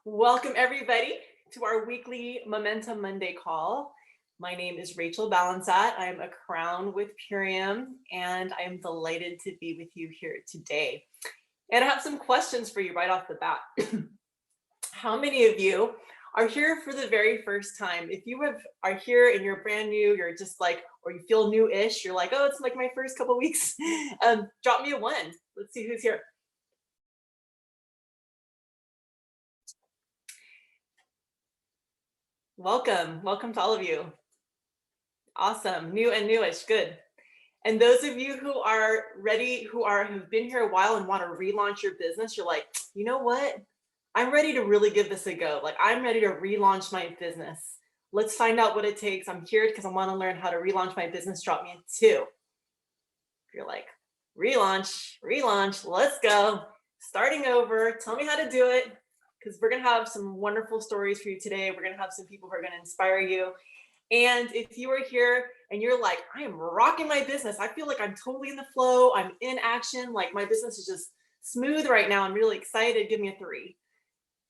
Welcome everybody to our weekly Momentum Monday call. My name is Rachel Balansat. I'm a Crown with Purium, and I am delighted to be with you here today. And I have some questions for you right off the bat. How many of you are here for the very first time? If you are here and you're brand new, you're just like, or you feel new-ish, you're like, oh, it's like my first couple weeks. Drop me a 1. Let's see who's here. Welcome to all of you. Awesome, new and newish, good. And those of you who are ready, who've been here a while and want to relaunch your business, you're like, you know what? I'm ready to really give this a go. Like, I'm ready to relaunch my business. Let's find out what it takes. I'm here because I want to learn how to relaunch my business. Drop me a 2. If you're like, relaunch, let's go. Starting over, tell me how to do it, because we're going to have some wonderful stories for you today. We're going to have some people who are going to inspire you. And if you are here and you're like, I am rocking my business, I feel like I'm totally in the flow, I'm in action, like my business is just smooth right now, I'm really excited, give me a 3.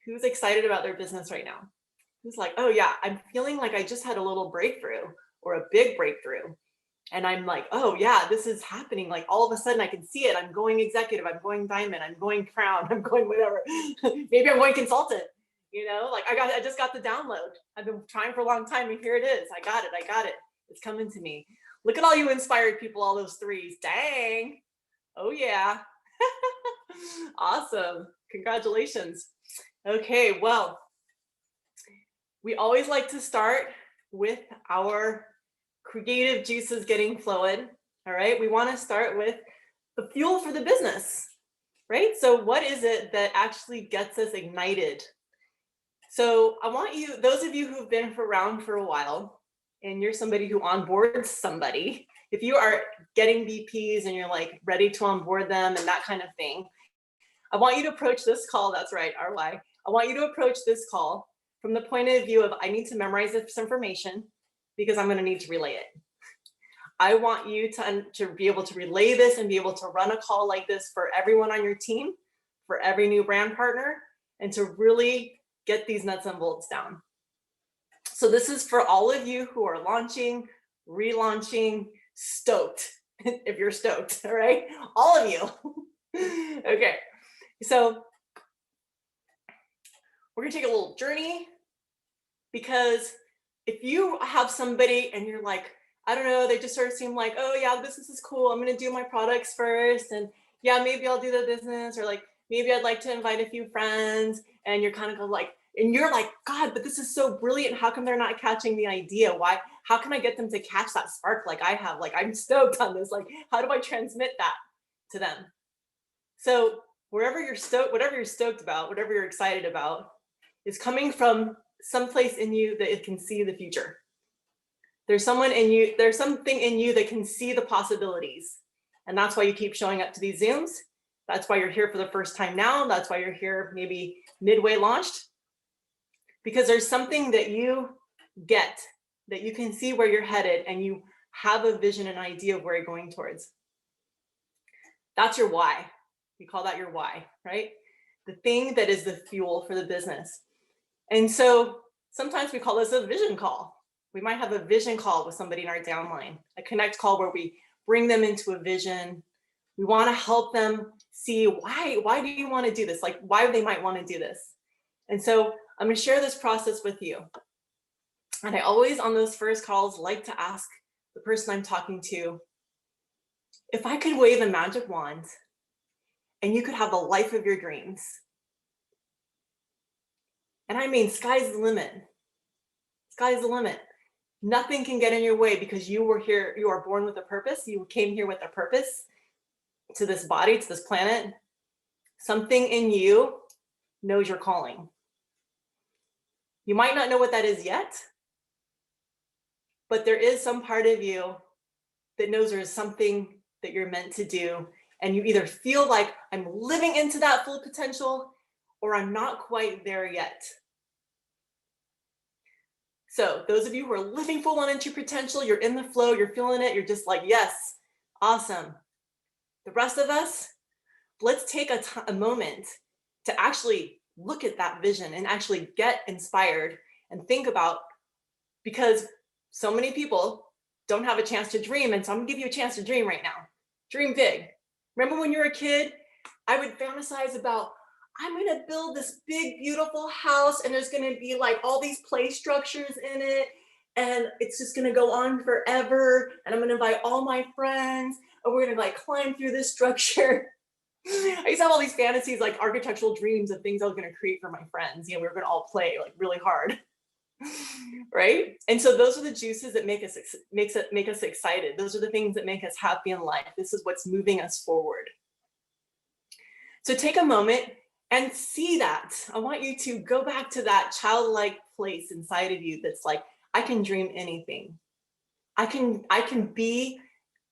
Who's excited about their business right now? Who's like, oh yeah, I'm feeling like I just had a little breakthrough or a big breakthrough. And I'm like, oh yeah, this is happening. Like all of a sudden I can see it. I'm going executive, I'm going diamond, I'm going crown, I'm going whatever. Maybe I'm going consultant. You know, like I just got the download. I've been trying for a long time and here it is. I got it. It's coming to me. Look at all you inspired people, all those 3s. Dang. Oh yeah. Awesome. Congratulations. Okay, well, we always like to start with our creative juices getting flowing. All right, we want to start with the fuel for the business, right? So what is it that actually gets us ignited? So I want you, those of you who've been around for a while, and you're somebody who onboards somebody, if you are getting VPs and you're like ready to onboard them and that kind of thing, I want you to approach this call, that's right, RY. I want you to approach this call from the point of view of, I need to memorize this information because I'm gonna need to relay it. I want you to be able to relay this and be able to run a call like this for everyone on your team, for every new brand partner, and to really get these nuts and bolts down. So this is for all of you who are launching, relaunching, stoked, if you're stoked, all right? All of you. Okay, so we're gonna take a little journey, because if you have somebody and you're like, I don't know, they just sort of seem like, oh yeah, the business is cool, I'm gonna do my products first, and yeah, maybe I'll do the business, or like, maybe I'd like to invite a few friends, and you're kind of like, and you're like, God, but this is so brilliant. How come they're not catching the idea? Why? How can I get them to catch that spark like I have? Like, I'm stoked on this. Like, how do I transmit that to them? So wherever you're stoked, whatever you're stoked about, whatever you're excited about, is coming from someplace in you that it can see the future. There's someone in you, there's something in you that can see the possibilities. And that's why you keep showing up to these Zooms. That's why you're here for the first time now. That's why you're here maybe midway launched. Because there's something that you get, that you can see where you're headed, and you have a vision, an idea of where you're going towards. That's your why. We call that your why, right? The thing that is the fuel for the business. And so sometimes we call this a vision call. We might have a vision call with somebody in our downline, a connect call where we bring them into a vision. We want to help them see why do you want to do this? Like why they might want to do this. And so I'm going to share this process with you. And I always on those first calls like to ask the person I'm talking to, if I could wave a magic wand and you could have the life of your dreams. And I mean, sky's the limit. Sky's the limit. Nothing can get in your way because you were here, you are born with a purpose. You came here with a purpose to this body, to this planet. Something in you knows your calling. You might not know what that is yet, but there is some part of you that knows there is something that you're meant to do. And you either feel like I'm living into that full potential or I'm not quite there yet. So those of you who are living full on into potential, you're in the flow, you're feeling it, you're just like, yes, awesome. The rest of us, let's take a moment to actually look at that vision and actually get inspired and think about, because so many people don't have a chance to dream. And so I'm gonna give you a chance to dream right now. Dream big. Remember when you were a kid, I would fantasize about, I'm gonna build this big, beautiful house and there's gonna be like all these play structures in it. And it's just gonna go on forever. And I'm gonna invite all my friends and we're gonna like climb through this structure. I used to have all these fantasies, like architectural dreams of things I was gonna create for my friends. You know, we were gonna all play like really hard. Right? And so those are the juices that make us excited. Those are the things that make us happy in life. This is what's moving us forward. So take a moment and see that. I want you to go back to that childlike place inside of you that's like, I can dream anything. I can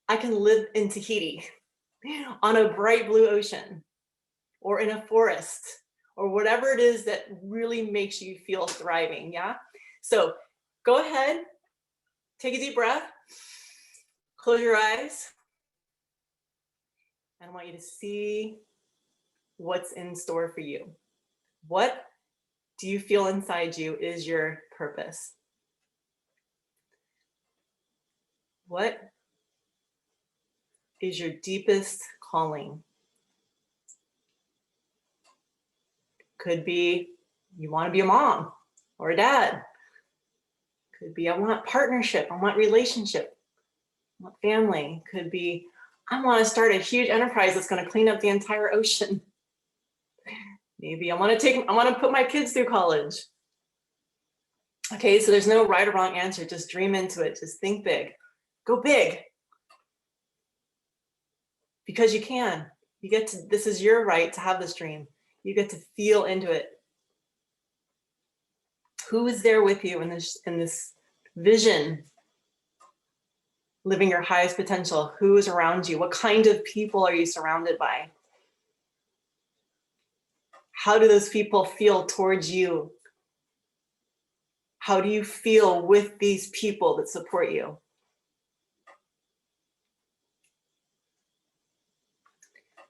live in Tahiti on a bright blue ocean or in a forest or whatever it is that really makes you feel thriving. Yeah. So go ahead, take a deep breath, close your eyes. And I want you to see what's in store for you. What do you feel inside you is your purpose? What is your deepest calling? Could be you want to be a mom or a dad. Could be I want partnership, I want relationship, I want family. Could be I want to start a huge enterprise that's going to clean up the entire ocean. Maybe I want to put my kids through college. Okay, so there's no right or wrong answer. Just dream into it. Just think big. Go big. Because you can. This is your right to have this dream. You get to feel into it. Who is there with you in this vision? Living your highest potential. Who is around you? What kind of people are you surrounded by? How do those people feel towards you? How do you feel with these people that support you?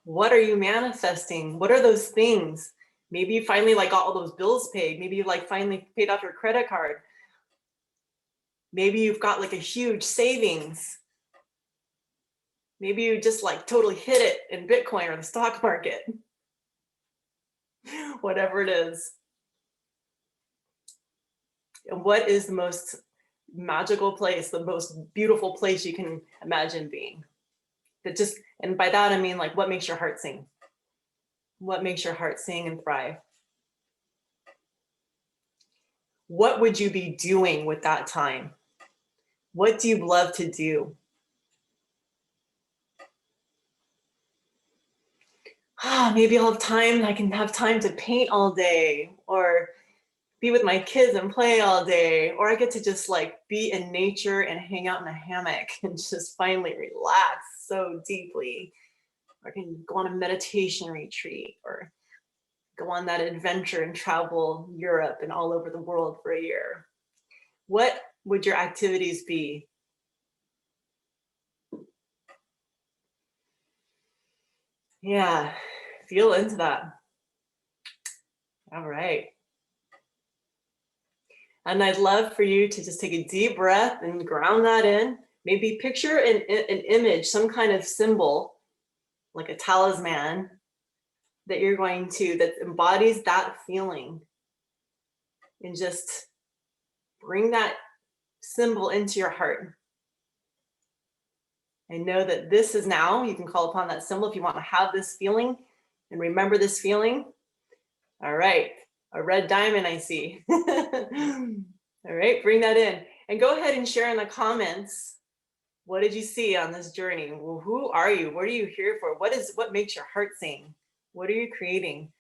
What are you manifesting? What are those things? Maybe you finally got all those bills paid. Maybe you finally paid off your credit card. Maybe you've got a huge savings. Maybe you just totally hit it in Bitcoin or the stock market. Whatever it is. And what is the most magical place, the most beautiful place you can imagine being? And by that I mean what makes your heart sing? What makes your heart sing and thrive? What would you be doing with that time? What do you love to do? Maybe I'll have time, I can have time to paint all day, or be with my kids and play all day, or I get to just be in nature and hang out in a hammock and just finally relax so deeply. Or I can go on a meditation retreat or go on that adventure and travel Europe and all over the world for a year. What would your activities be? Yeah, feel into that. All right. And I'd love for you to just take a deep breath and ground that in. Maybe picture an image, some kind of symbol, like a talisman that that embodies that feeling. And just bring that symbol into your heart. And know that this is now, you can call upon that symbol if you want to have this feeling and remember this feeling. All right, a red diamond I see. All right, bring that in and go ahead and share in the comments. What did you see on this journey? Well, who are you? What are you here for? What makes your heart sing? What are you creating?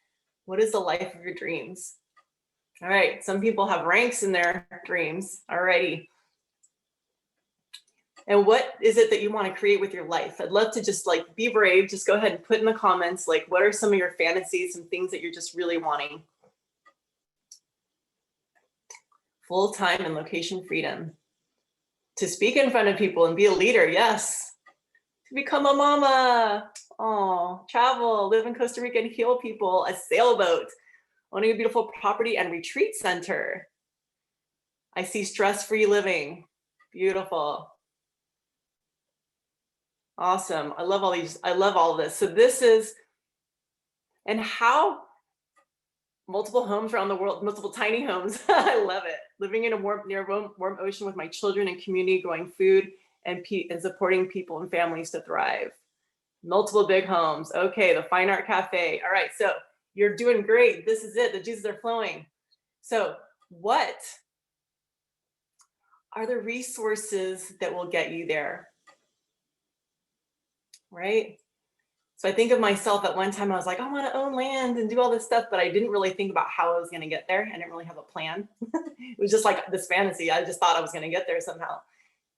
What is the life of your dreams? All right, some people have ranks in their dreams already. And what is it that you want to create with your life? I'd love to just be brave. Just go ahead and put in the comments, what are some of your fantasies, some things that you're just really wanting? Full-time and location freedom. To speak in front of people and be a leader, yes. To become a mama, travel, live in Costa Rica and heal people, a sailboat. owning a beautiful property and retreat center. I see stress-free living. Beautiful. Awesome. I love all these. I love all of this. So this is, and how multiple homes around the world, multiple tiny homes. I love it. Living in a warm ocean with my children and community, growing food and supporting people and families to thrive. Multiple big homes. Okay, the Fine Art Cafe. All right, so you're doing great. This is it. The juices are flowing. So what are the resources that will get you there? Right? So I think of myself at one time, I was like, I want to own land and do all this stuff, but I didn't really think about how I was going to get there. I didn't really have a plan. It was just like this fantasy. I just thought I was going to get there somehow.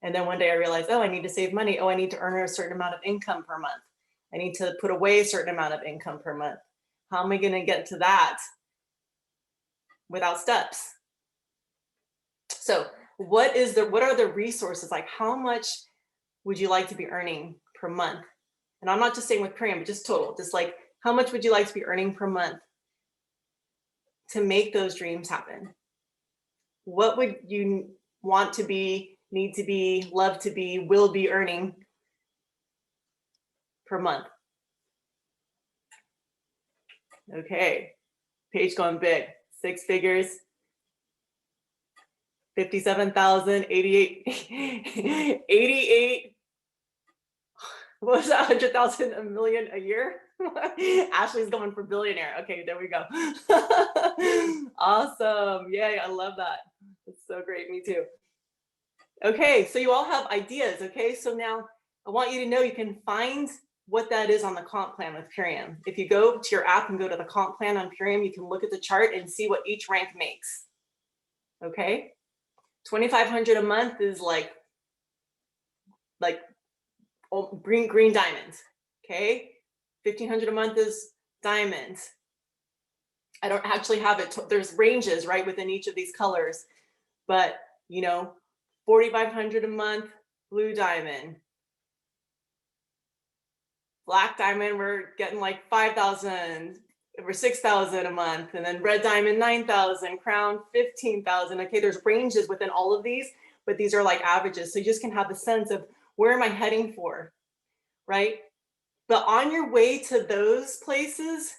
And then one day I realized, oh, I need to save money. Oh, I need to earn a certain amount of income per month. I need to put away a certain amount of income per month. How am I going to get to that without steps? So what are the resources? Like, how much would you like to be earning per month? And I'm not just saying with premium, but just total, just like, how much would you like to be earning per month to make those dreams happen? What would you want to be, need to be, love to be, will be earning per month? Okay, page going big, 6 figures, 57,000, 88, 88, what was that, 100,000, a million a year? Ashley's going for billionaire. Okay, there we go. Awesome. Yay, I love that. It's so great. Me too. Okay, so you all have ideas. Okay, so now I want you to know you can find what that is on the comp plan with Purium. If you go to your app and go to the comp plan on Purium, you can look at the chart and see what each rank makes. Okay, 2,500 a month is like green diamonds. Okay, 1,500 a month is diamonds. I don't actually have it. There's ranges right within each of these colors, but you know, 4,500 a month, blue diamond. Black diamond, we're getting like 5,000 or 6,000 a month, and then red diamond 9,000, crown 15,000. Okay, there's ranges within all of these, but these are like averages, so you just can have the sense of where am I heading for, right? But on your way to those places,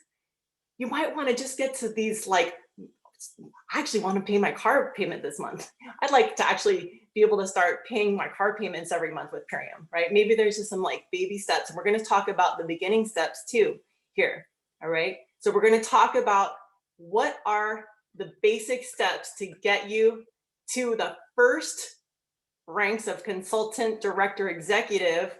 you might want to just get to these, like, I actually want to pay my car payment this month. I'd like to actually be able to start paying my car payments every month with Purium, right? Maybe there's just some like baby steps, and we're going to talk about the beginning steps too here. All right, so we're going to talk about what are the basic steps to get you to the first ranks of consultant, director, executive,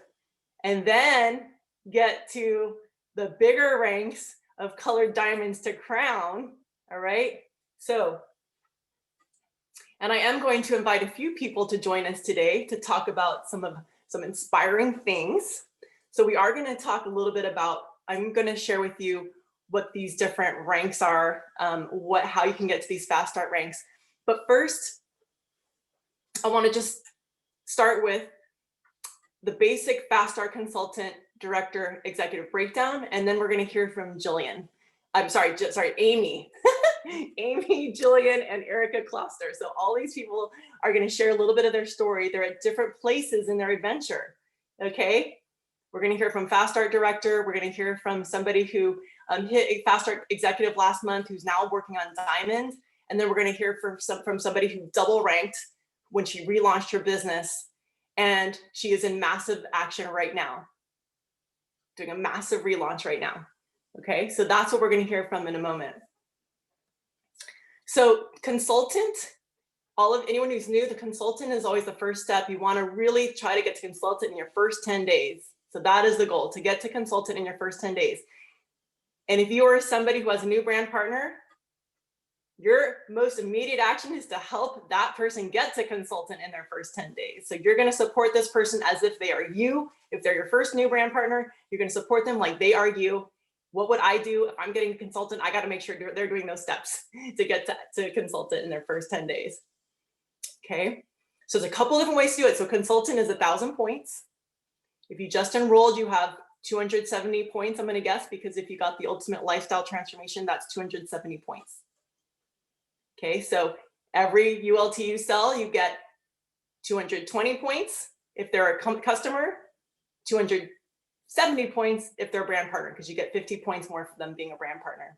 and then get to the bigger ranks of colored diamonds to crown. All right, so, and I am going to invite a few people to join us today to talk about some inspiring things. So we are going to talk a little bit about, I'm going to share with you what these different ranks are, how you can get to these fast start ranks. But first, I want to just start with the basic fast start consultant, director, executive breakdown, and then we're going to hear from Jillian. I'm sorry, Amy. Amy, Jillian, and Erika Kloster. So all these people are going to share a little bit of their story. They're at different places in their adventure. Okay, we're going to hear from Fast Start Director. We're going to hear from somebody who hit a Fast Start Executive last month, who's now working on Diamond. And then we're going to hear from somebody who double ranked when she relaunched her business. And she is in massive action right now, doing a massive relaunch right now. Okay, so that's what we're going to hear from in a moment. So consultant, anyone who's new, the consultant is always the first step. You want to really try to get to consultant in your first 10 days. So that is the goal, to get to consultant in your first 10 days. And if you are somebody who has a new brand partner, your most immediate action is to help that person get to consultant in their first 10 days. So you're going to support this person as if they are you. If they're your first new brand partner, you're going to support them like they are you. What would I do if I'm getting a consultant? I got to make sure they're doing those steps to get to consultant in their first 10 days. Okay, so there's a couple different ways to do it. So consultant is 1,000 points. If you just enrolled, you have 270 points, I'm going to guess, because if you got the ultimate lifestyle transformation, that's 270 points. Okay, so every ULT you sell, you get 220 points if they're a customer, 270 points if they're a brand partner, because you get 50 points more for them being a brand partner.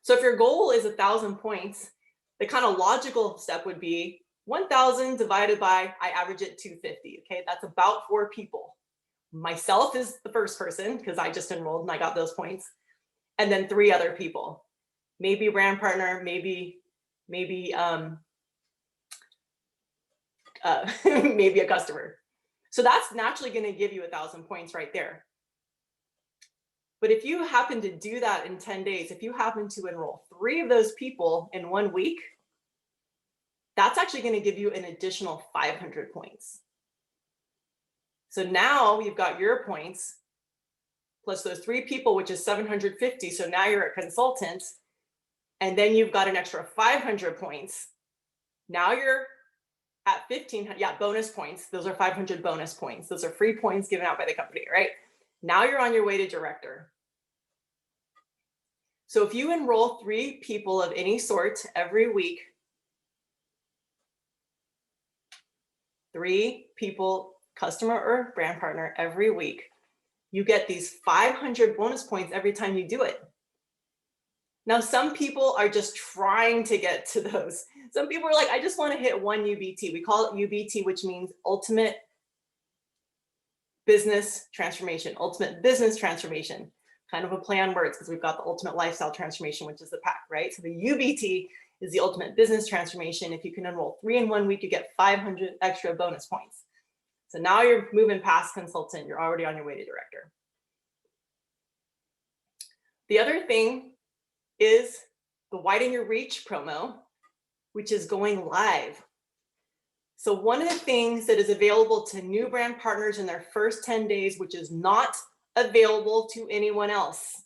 So if your goal is 1,000 points, the kind of logical step would be 1,000 divided by, I average it 250. Okay, that's about 4 people. Myself is the first person because I just enrolled and I got those points. And then 3 other people, maybe brand partner, maybe maybe a customer. So that's naturally going to give you 1,000 points right there. But if you happen to do that in 10 days, if you happen to enroll 3 of those people in 1 week, that's actually going to give you an additional 500 points. So now you've got your points plus those 3 people, which is 750. So now you're a consultant, and then you've got an extra 500 points. Now you're at 1,500, yeah, bonus points. Those are 500 bonus points. Those are free points given out by the company, right? Now you're on your way to director. So if you enroll 3 people of any sort every week, 3 people, customer or brand partner every week, you get these 500 bonus points every time you do it. Now, some people are just trying to get to those. Some people are like, I just want to hit 1 UBT. We call it UBT, which means ultimate business transformation, ultimate business transformation, kind of a play on words because we've got the ultimate lifestyle transformation, which is the pack, right? So the UBT is the ultimate business transformation. If you can enroll 3 in 1 week, you get 500 extra bonus points. So now you're moving past consultant, you're already on your way to director. The other thing is the Widen Your Reach promo, which is going live. So one of the things that is available to new brand partners in their first 10 days, which is not available to anyone else.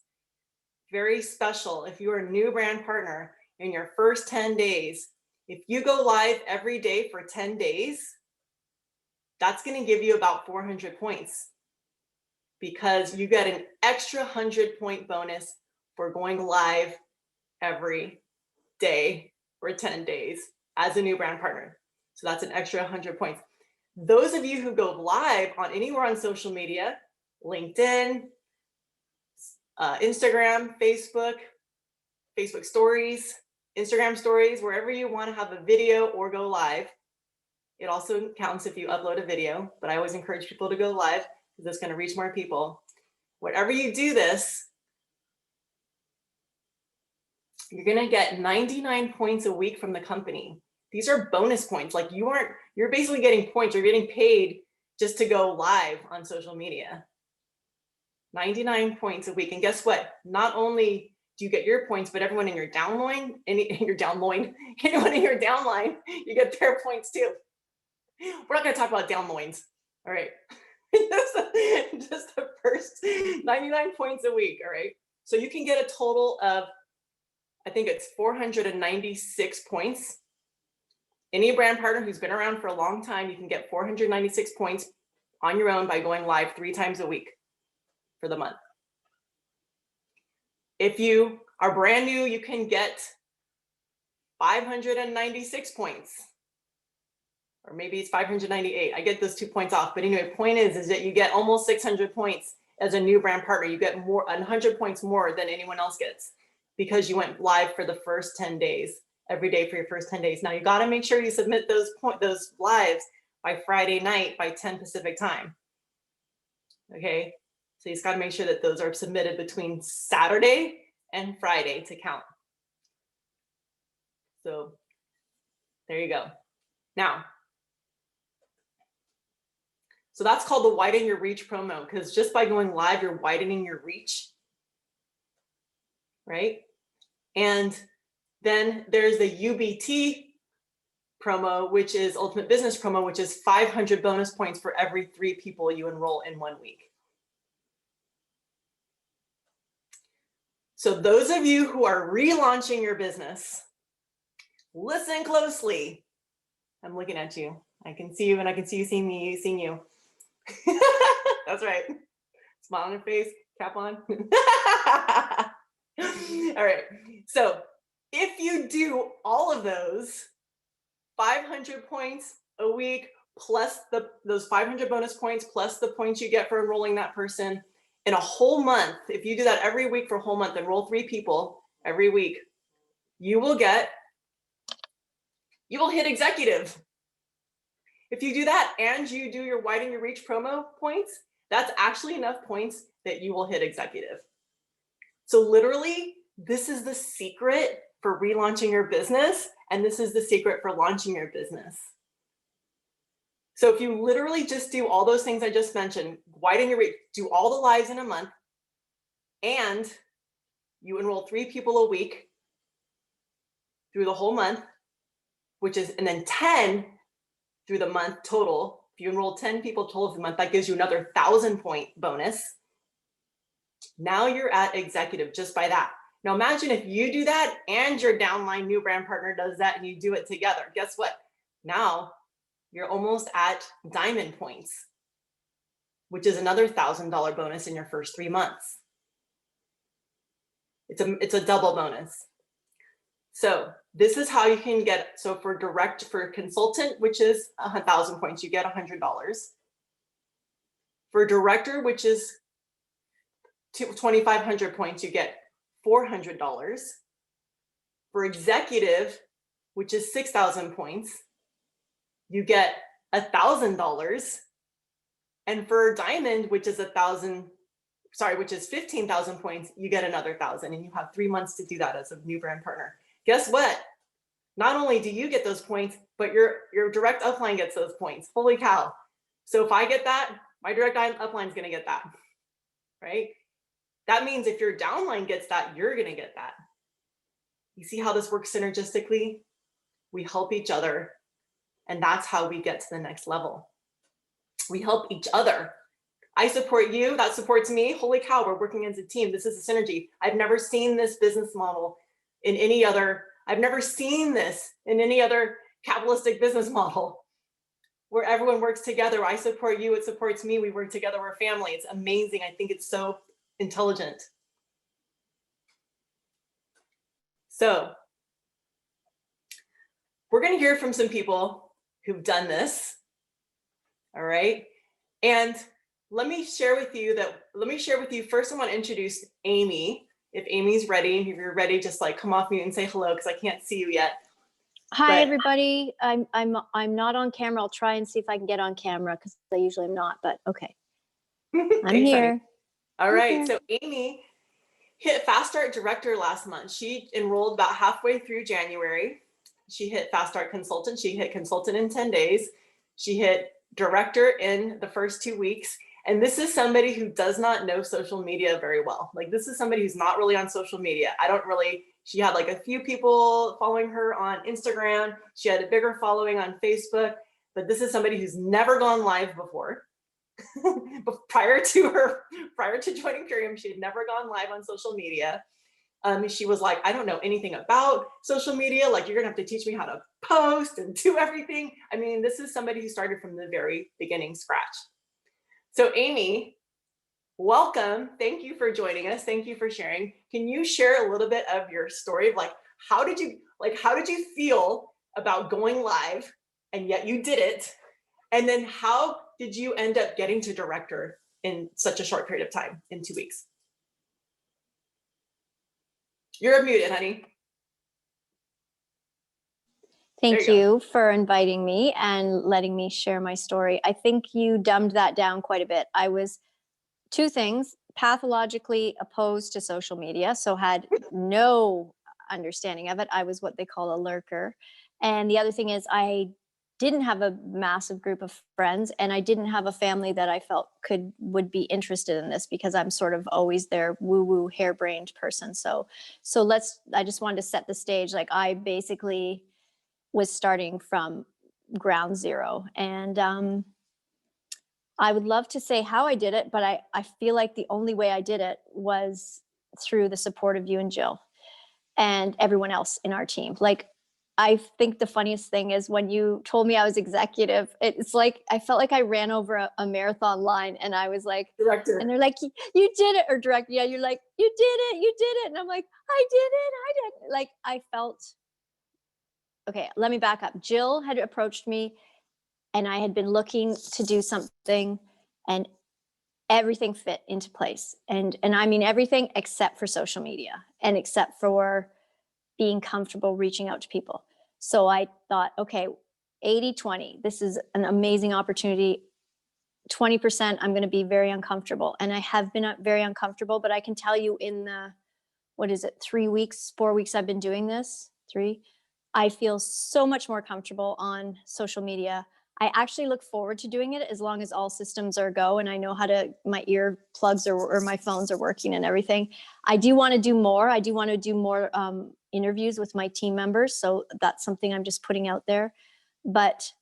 Very special. If you're a new brand partner in your first 10 days, if you go live every day for 10 days, that's going to give you about 400 points because you get an extra 100-point bonus for going live every day for 10 days as a new brand partner. So that's an extra 100 points. Those of you who go live on anywhere on social media, LinkedIn, Instagram, Facebook stories, Instagram stories, wherever you want to have a video or go live. It also counts if you upload a video, but I always encourage people to go live because it's going to reach more people. Whenever you do this, you're going to get 99 points a week from the company. These are bonus points. Like you're basically getting points. You're getting paid just to go live on social media. 99 points a week. And guess what? Not only do you get your points, but everyone in your downline, anyone in your downline, you get their points too. We're not going to talk about downloins. All right. just the first 99 points a week. All right. So you can get a total of, I think it's 496 points. Any brand partner who's been around for a long time, you can get 496 points on your own by going live 3 times a week for the month. If you are brand new, you can get 596 points. Or maybe it's 598. I get those 2 points off. But anyway, point is that you get almost 600 points as a new brand partner. You get more, 100 points more than anyone else gets because you went live for the first 10 days, every day for your first 10 days. Now you got to make sure you submit those lives by Friday night by 10 Pacific time. Okay, so you just got to make sure that those are submitted between Saturday and Friday to count. So there you go. Now, so that's called the Widen Your Reach promo, because just by going live, you're widening your reach, right? And then there's the UBT promo, which is Ultimate Business promo, which is 500 bonus points for every 3 people you enroll in 1 week. So those of you who are relaunching your business, listen closely. I'm looking at you. I can see you and I can see you seeing me, seeing you. That's right. Smile on your face, cap on. All right. So If you do all of those, 500 points a week plus those 500 bonus points plus the points you get for enrolling that person in a whole month, if you do that every week for a whole month, enroll 3 people every week, you will hit executive. If you do that and you do your widen your reach promo points, that's actually enough points that you will hit executive. So literally, this is the secret for relaunching your business, and this is the secret for launching your business. So if you literally just do all those things I just mentioned, widen your reach, do all the lives in a month, and you enroll 3 people a week through the whole month, and then 10 through the month total. If you enroll 10 people total for the month, that gives you another 1,000-point bonus. Now you're at executive just by that. Now imagine if you do that and your downline new brand partner does that and you do it together. Guess what? Now you're almost at diamond points, which is another $1,000 bonus in your first 3 months. It's a double bonus. So this is how you can get, so for consultant, which is 1,000 points, you get $100. For director, which is 2,500 points, you get $400. For executive, which is 6,000 points, you get $1,000. And for diamond, which is 15,000 points, you get another 1,000, and you have 3 months to do that as a new brand partner. Guess what? Not only do you get those points, but your direct upline gets those points. Holy cow. So if I get that, my direct upline is going to get that, right? That means if your downline gets that, you're going to get that. You see how this works synergistically? We help each other, and that's how we get to the next level. We help each other. I support you, that supports me. Holy cow, we're working as a team. This is a synergy. I've never seen this business model in any other, capitalistic business model where everyone works together. I support you, it supports me. We work together, we're a family. It's amazing. I think it's so intelligent. So we're going to hear from some people who've done this. All right. And let me share with you, first I want to introduce Amy. If Amy's ready, if you're ready, just like come off mute and say hello, because I can't see you yet. Hi, everybody. I'm not on camera. I'll try and see if I can get on camera because I usually am not, but okay. I'm here. All right. So Amy hit Fast Start Director last month. She enrolled about halfway through January. She hit Fast Start Consultant. She hit Consultant in 10 days. She hit Director in the first 2 weeks. And this is somebody who does not know social media very well. Like, this is somebody who's not really on social media. She had like a few people following her on Instagram. She had a bigger following on Facebook, but this is somebody who's never gone live before. prior to joining Purium, she had never gone live on social media. She was like, I don't know anything about social media. Like, you're gonna have to teach me how to post and do everything. I mean, this is somebody who started from the very beginning, scratch. So Amy, welcome. Thank you for joining us. Thank you for sharing. Can you share a little bit of your story of how did you feel about going live and yet you did it? And then how did you end up getting to director in such a short period of time, in 2 weeks? You're muted, honey. Thank you for inviting me and letting me share my story. I think you dumbed that down quite a bit. I was 2 things: pathologically opposed to social media, so had no understanding of it. I was what they call a lurker. And the other thing is I didn't have a massive group of friends, and I didn't have a family that I felt would be interested in this, because I'm sort of always their woo-woo harebrained person. So I just wanted to set the stage. Like, I basically was starting from ground zero. And I would love to say how I did it, but I feel like the only way I did it was through the support of you and Jill and everyone else in our team. Like, I think the funniest thing is when you told me I was executive, it's like I felt like I ran over a marathon line, and I was like, and Director. they're like, you did it, or director, yeah, you're like, you did it, you did it. And I'm like, I did it, I did. Like, I felt, okay, let me back up. Jill had approached me, and I had been looking to do something, and everything fit into place. And I mean everything except for social media, and except for being comfortable reaching out to people. So I thought, okay, 80-20, this is an amazing opportunity. 20%, I'm going to be very uncomfortable. And I have been very uncomfortable, but I can tell you in the, what is it, 3 weeks, 4 weeks I've been doing this, I feel so much more comfortable on social media. I actually look forward to doing it as long as all systems are go and I know how to, my ear plugs or my phones are working and everything. I do want to do more. I do want to do more interviews with my team members. So that's something I'm just putting out there. But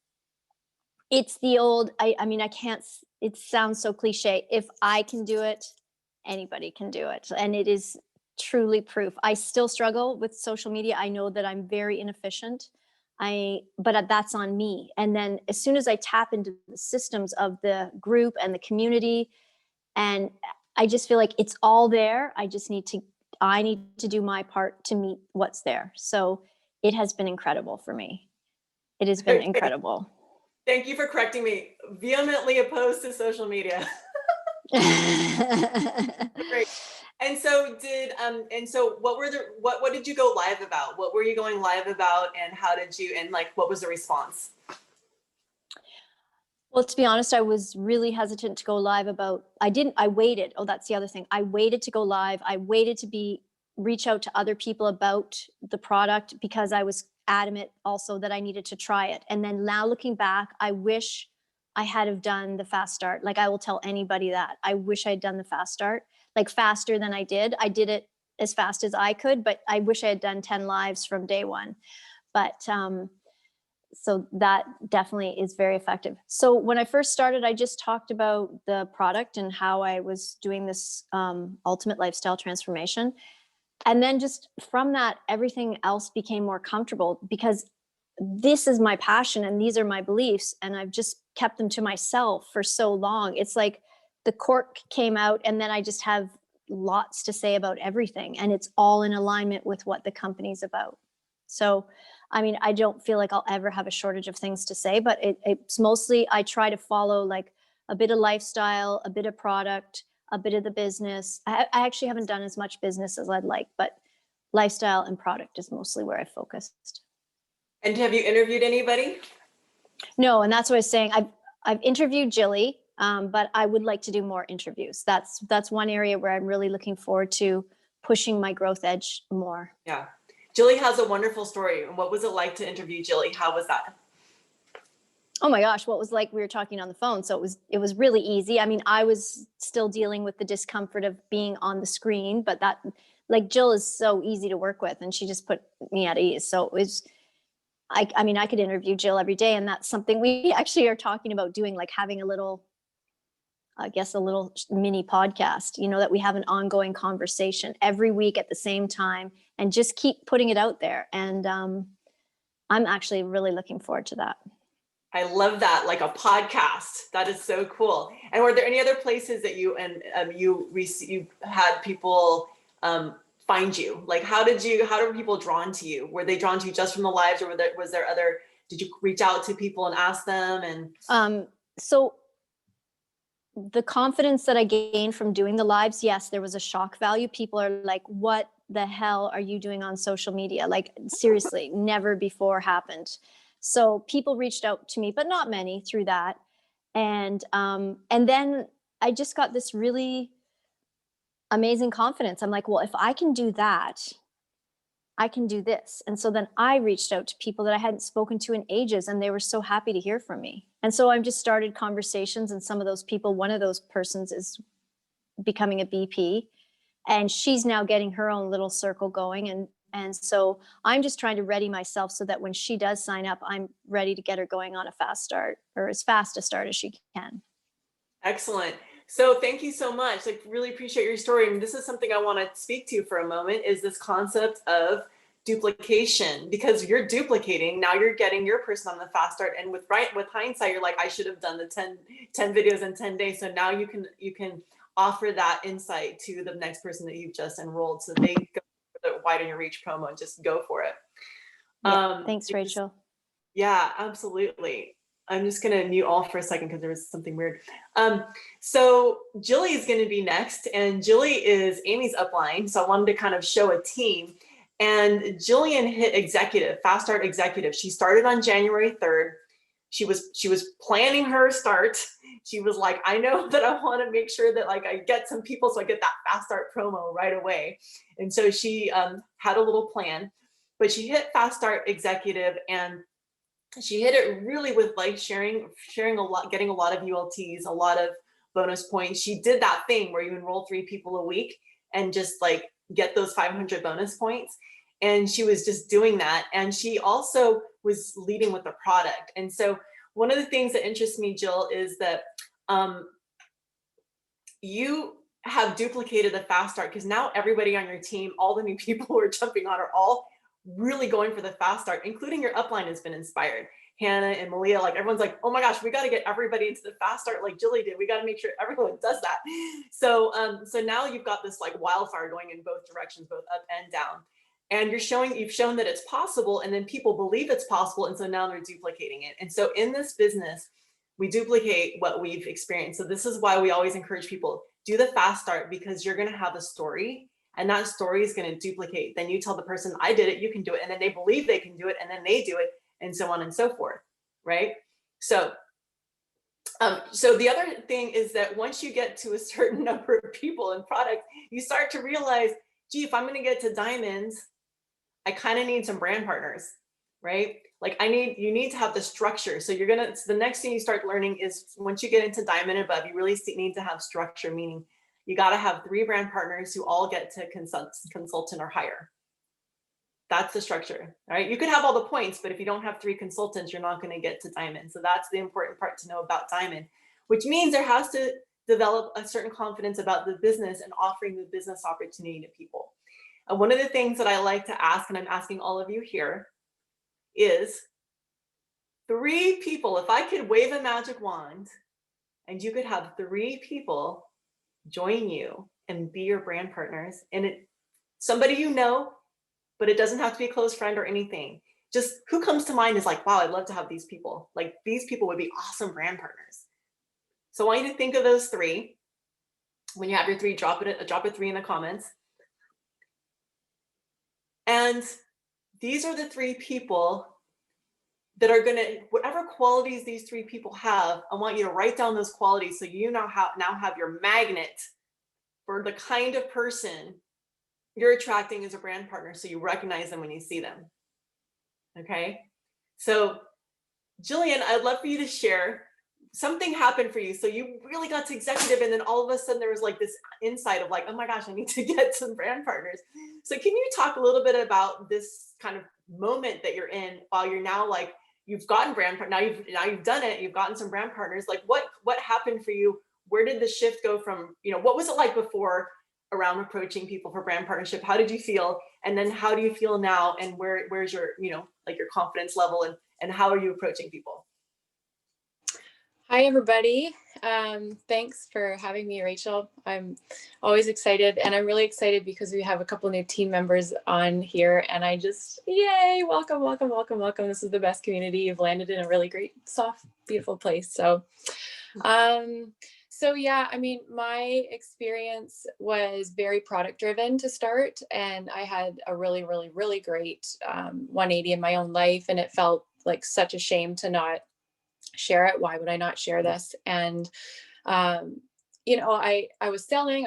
it's the old, I mean, I can't, it sounds so cliche. If I can do it, anybody can do it. And it is truly proof. I still struggle with social media. I know that I'm very inefficient. But that's on me. And then as soon as I tap into the systems of the group and the community, and I just feel like it's all there. I need to do my part to meet what's there. So it has been incredible for me. It has been incredible. Thank you for correcting me. Vehemently opposed to social media. Great. And so what did you go live about? What were you going live about, and how did you, and like what was the response? Well, to be honest, I was really hesitant to go live about, I waited. Oh, that's the other thing. I waited to go live. I waited to reach out to other people about the product because I was adamant also that I needed to try it. And then now looking back, I wish I had have done the fast start. Like, I will tell anybody that. I wish I had done the fast start, like faster than I did. I did it as fast as I could, but I wish I had done 10 lives from day one. But so that definitely is very effective. So when I first started, I just talked about the product and how I was doing this ultimate lifestyle transformation. And then just from that, everything else became more comfortable because this is my passion and these are my beliefs. And I've just kept them to myself for so long. It's like the cork came out and then I just have lots to say about everything. And it's all in alignment with what the company's about. So, I mean, I don't feel like I'll ever have a shortage of things to say, but it's mostly, I try to follow like a bit of lifestyle, a bit of product, a bit of the business. I actually haven't done as much business as I'd like, but lifestyle and product is mostly where I focused. And have you interviewed anybody? No, and that's what I was saying. I've interviewed Jilly, but I would like to do more interviews. That's one area where I'm really looking forward to pushing my growth edge more. Yeah. Jilly has a wonderful story. And what was it like to interview Jilly? How was that? Oh my gosh, what was like we were talking on the phone. So it was really easy. I mean, I was still dealing with the discomfort of being on the screen, but that, like, Jill is so easy to work with and she just put me at ease. So it was, I mean, I could interview Jill every day, and that's something we actually are talking about doing, like having a little, I guess, a little mini podcast, you know, that we have an ongoing conversation every week at the same time and just keep putting it out there. And I'm actually really looking forward to that. I love that, like a podcast. That is so cool. And were there any other places that you had people find you? Like, how were people drawn to you? Were they drawn to you just from the lives, or was there other? Did you reach out to people and ask them? And so the confidence that I gained from doing the lives, yes, there was a shock value. People are like, "What the hell are you doing on social media?" Like, seriously, never before happened. So people reached out to me, but not many through that. And then I just got this really amazing confidence. I'm like, well, if I can do that, I can do this. And so then I reached out to people that I hadn't spoken to in ages, and they were so happy to hear from me. And so I've just started conversations, and some of those people, one of those persons is becoming a BP, and she's now getting her own little circle going. And so I'm just trying to ready myself so that when she does sign up, I'm ready to get her going on a fast start, or as fast a start as she can. Excellent. So thank you so much. Like, really appreciate your story. And this is something I want to speak to for a moment, is this concept of duplication, because you're duplicating. Now you're getting your person on the fast start. And with hindsight, you're like, I should have done the 10 videos in 10 days. So now you can offer that insight to the next person that you've just enrolled. So they go for the widen your reach promo and just go for it. Yeah, thanks, Rachel. Yeah, absolutely. I'm just going to mute all for a second because there was something weird. So Jilly is going to be next, and Jilly is Amy's upline. So I wanted to kind of show a team. And Jillian hit executive, Fast Start executive. She started on January 3rd. She was planning her start. She was like, I know that I want to make sure that like I get some people so I get that Fast Start promo right away. And so she had a little plan, but she hit Fast Start executive, and she hit it really with like sharing a lot, getting a lot of ULTs, a lot of bonus points. She did that thing where you enroll 3 people a week and just like get those 500 bonus points. And she was just doing that. And she also was leading with the product. And so one of the things that interests me, Jill, is that you have duplicated the Fast Start, because now everybody on your team, all the new people who are jumping on, are all really going for the Fast Start, including your upline has been inspired. Hannah and Malia, like everyone's like, oh my gosh, we got to get everybody into the Fast Start like Jilly did. We got to make sure everyone does that. So so now you've got this like wildfire going in both directions, both up and down. And you've shown that it's possible, and then people believe it's possible, and so now they're duplicating it. And so in this business, we duplicate what we've experienced. So this is why we always encourage people, do the Fast Start, because you're going to have a story, and that story is going to duplicate. Then you tell the person, I did it, you can do it. And then they believe they can do it, and then they do it, and so on and so forth, right? So so the other thing is that once you get to a certain number of people and products, you start to realize, gee, if I'm going to get to diamonds, I kind of need some brand partners, right? Like you need to have the structure. So the next thing you start learning is, once you get into diamond and above, you really need to have structure, meaning you got to have 3 brand partners who all get to consultant or higher. That's the structure, right? You could have all the points, but if you don't have 3 consultants, you're not going to get to diamond. So that's the important part to know about diamond, which means there has to develop a certain confidence about the business and offering the business opportunity to people. And one of the things that I like to ask, and I'm asking all of you here, is 3 people. If I could wave a magic wand and you could have 3 people join you and be your brand partners, and somebody you know, but it doesn't have to be a close friend or anything. Just who comes to mind is like, wow, I'd love to have these people. Like, these people would be awesome brand partners. So I want you to think of those 3. When you have your 3, drop a 3 in the comments. And these are the 3 people that are whatever qualities these 3 people have, I want you to write down those qualities, so you now have your magnet for the kind of person you're attracting as a brand partner, so you recognize them when you see them. Okay? So Jillian, I'd love for you to share, something happened for you. So you really got to executive, and then all of a sudden there was like this insight of like, oh my gosh, I need to get some brand partners. So can you talk a little bit about this kind of moment that you're in, while you're now like, you've gotten now you've done it, you've gotten some brand partners. Like what happened for you? Where did the shift go from, what was it like before around approaching people for brand partnership? How did you feel? And then how do you feel now? And where's your, like your confidence level, and how are you approaching people? Hi, everybody. Thanks for having me, Rachel. I'm always excited, and I'm really excited because we have a couple new team members on here, and yay, welcome, welcome, welcome, welcome. This is the best community. You've landed in a really great, soft, beautiful place. So yeah, I mean, my experience was very product driven to start, and I had a really, really, really great 180 in my own life, and it felt like such a shame to not share it. Why would I not share this? And I was selling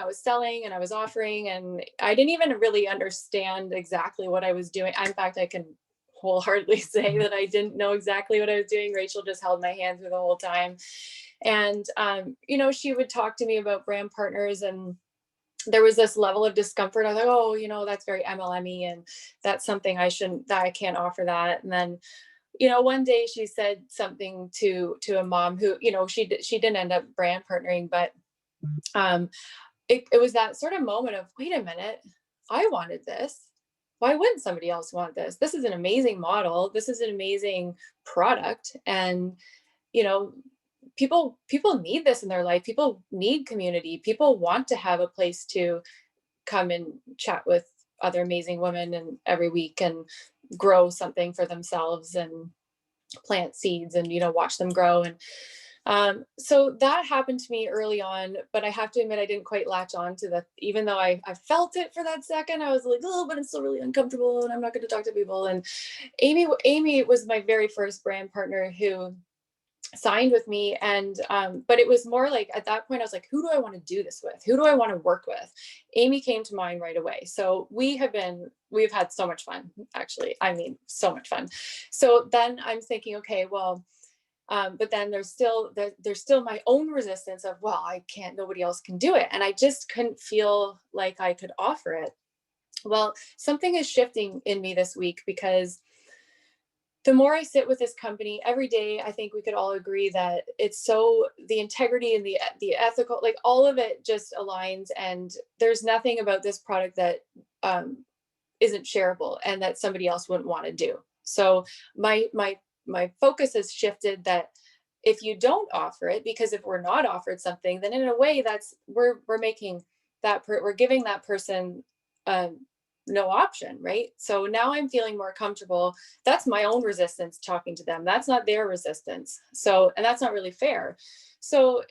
and I was offering, and I didn't even really understand exactly what I was doing. In fact, I can wholeheartedly say that I didn't know exactly what I was doing. Rachel just held my hand through the whole time. And, she would talk to me about brand partners, and there was this level of discomfort. I was like, oh, that's very MLM-y, and that's something that I can't offer that. And then, one day she said something to a mom who, she didn't end up brand partnering, but it was that sort of moment of, wait a minute, I wanted this. why wouldn't somebody else want this? This is an amazing model. This is an amazing product. And, you know, people need this in their life. People need community. People want to have a place to come and chat with other amazing women and every week and grow something for themselves and plant seeds and, you know, watch them grow. And so that happened to me early on, but I have to admit, I didn't quite latch on to even though I felt it for that second, I was like, oh, but it's still really uncomfortable and I'm not going to talk to people. And Amy was my very first brand partner who signed with me. And, but it was more like at that point, I was like, who do I want to do this with? Who do I want to work with? Amy came to mind right away. So we've had so much fun, actually. I mean, so much fun. So then I'm thinking, okay, well, but then there's still my own resistance of, well, I can't, nobody else can do it. And I just couldn't feel like I could offer it. Well, something is shifting in me this week, because the more I sit with this company every day, I think we could all agree that it's so, the integrity and the ethical, like all of it just aligns, and there's nothing about this product that isn't shareable and that somebody else wouldn't want to do. So my focus has shifted that if you don't offer it, because if we're not offered something, then in a way that's, we're making that, we're giving that person no option, right? So now I'm feeling more comfortable. That's my own resistance talking to them. That's not their resistance. So, and that's not really fair. So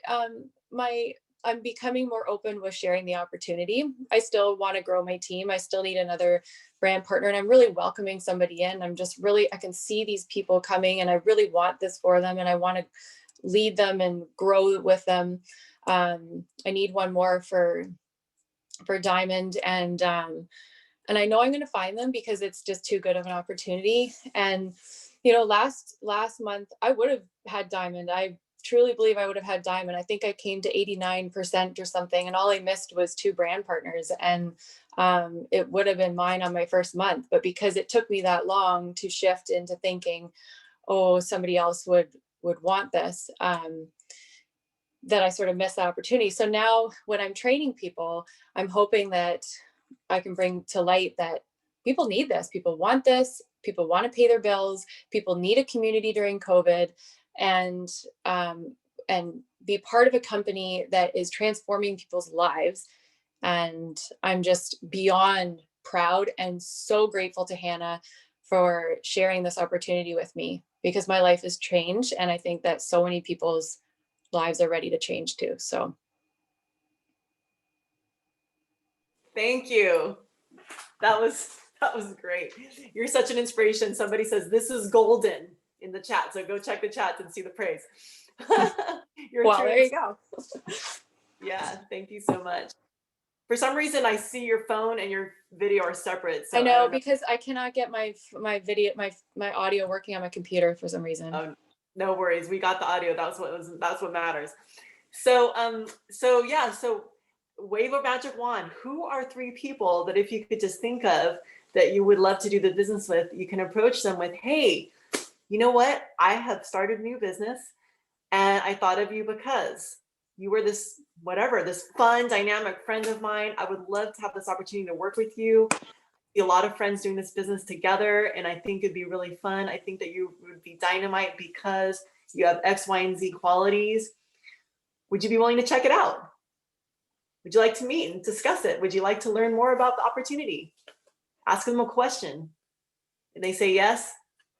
I'm becoming more open with sharing the opportunity. I still want to grow my team. I still need another brand partner, and I'm really welcoming somebody in. I can see these people coming, and I really want this for them, and I want to lead them and grow with them. I need one more for Diamond, and I know I'm going to find them because it's just too good of an opportunity. And, you know, last month I would have had Diamond. I truly believe I would have had Diamond. I think I came to 89% or something, and all I missed was 2 brand partners. And it would have been mine on my first month. But because it took me that long to shift into thinking, oh, somebody else would want this, that I sort of missed that opportunity. So now when I'm training people, I'm hoping that I can bring to light that people need this. People want this. People want to pay their bills. People need a community during COVID, and be part of a company that is transforming people's lives. And I'm just beyond proud and so grateful to Hannah for sharing this opportunity with me, because my life has changed. And I think that so many people's lives are ready to change too. So. Thank you. That was great. You're such an inspiration. Somebody says this is golden in the chat, so go check the chats and see the praise. Well, there you go. Yeah, thank you so much. For some reason, I see your phone and your video are separate. So I know, because I cannot get my video, my audio working on my computer for some reason. Oh, no worries. We got the audio. That's what matters. So yeah. So wave a magic wand. Who are 3 people that if you could just think of that you would love to do the business with, you can approach them with, hey, you know what? I have started a new business and I thought of you because you were this fun, dynamic friend of mine. I would love to have this opportunity to work with you. A lot of friends doing this business together, and I think it'd be really fun. I think that you would be dynamite because you have X, Y, and Z qualities. Would you be willing to check it out? Would you like to meet and discuss it? Would you like to learn more about the opportunity? Ask them a question. And they say yes,